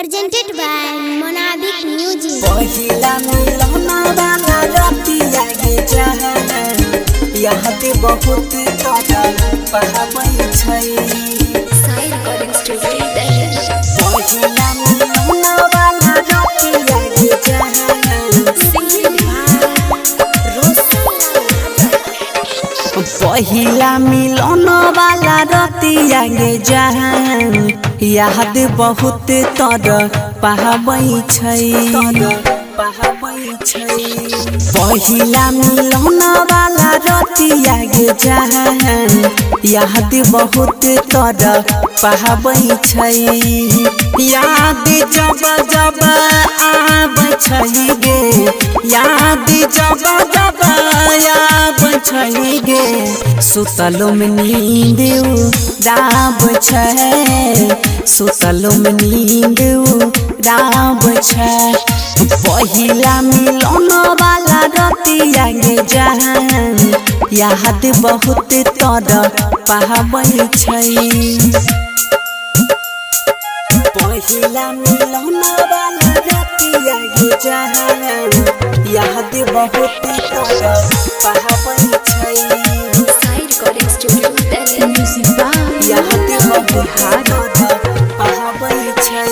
presented by Monabik Music. पहिला मिलना वाला रतिया गे जहान याद बहुत कदर पाबै छै Sai Recording Studio Delhi. पहिला मिलना वाला रतिया गे जहान पहिला मिलन वाला रतिया गे जहान याद बहुत तर पाबै छै पहिला मिलन वाला रतिया गे जहान याद बहुत तर पाबै छै याद जब जब आबै छै गे याद जब जब आबै छै गे सुतलो में नींद उड़ाब छै सुतलो में नींद उड़ाब छै पहिला मिलन वाला रतिया गे जहान याद बहुत तर पाबै छै पहिला मिलन वाला रतिया गे जहान याद बहुत तर पाबै छै Sai Recording Studio Delhi. Music by याद बहुत तर पाबै छै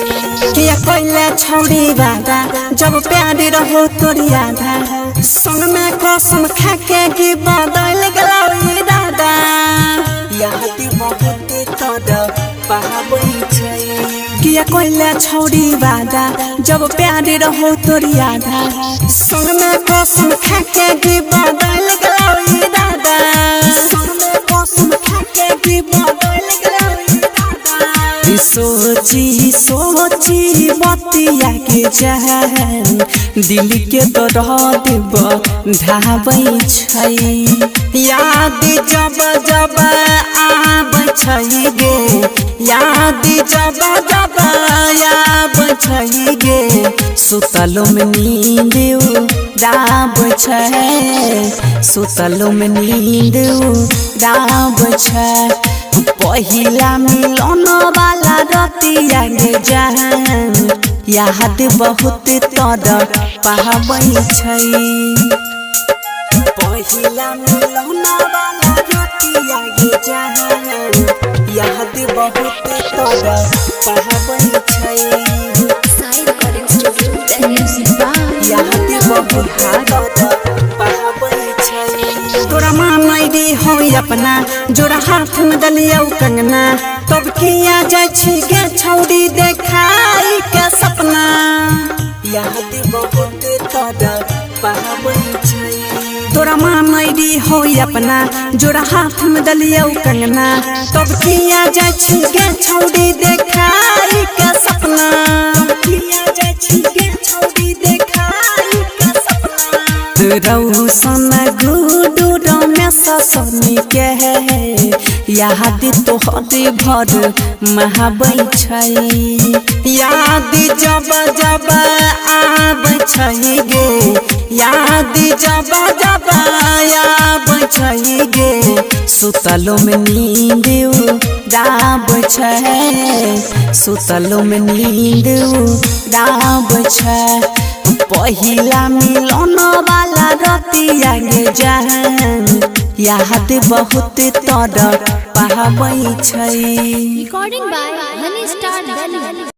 किया कइले छौड़ी बादा जब प्यार रहो तोरी आधा संग में कसम खा के कि बदल गेलौ ई दादा याद बहुत तर पाबै छै किया कइले छौड़ी बादा जब प्यार रहो तोरी आधा संग में कसम खा के कि बदल गेलौ ई दादा संग में कसम खा के कि बदल गेलौ ई दादा सोची सोची बतिया के जहान दिल के दर्द ढाबै छै याद जब जब आबै छै गे याद जब जब आबै छै गे सुतलो में नींद उड़ाब छै सुतलो में नींद उड़ाब छै पहिला मिलन वाला रतिया गे जहान याद बहुत तर पाबै छै पहिला मिलन वाला रतिया गे जहान याद बहुत तर पाबै छै Sai Recording Studio Delhi. Music by याद बहुत तर पाबै छै तोरा मानै दी हो अपना जोड़ा हाथ में दलियौ कंगना तब किया जाय छी गे छौड़ी देखाई के सपना याद बहुत तर पाबै छै तोरा मानै दी हो अपना जोड़ा हाथ में दलियौ कंगना तब किया जाय छी गे छौड़ी देखाई के सपना किया जाय छी गे छौड़ी देखाई के सपना रौशन गुडू रमेश सोनी के याद तोहर भर महाबै छै याद जब जब आबै छै गे याद जब जब आबै छै गे सुतलो में नींद उड़ाब छै सुतलो में नींद उड़ाब छै पहिला मिलन वाला रतिया गे जहान याद बहुत तर पाबै छै Recording by Honey Star Delhi.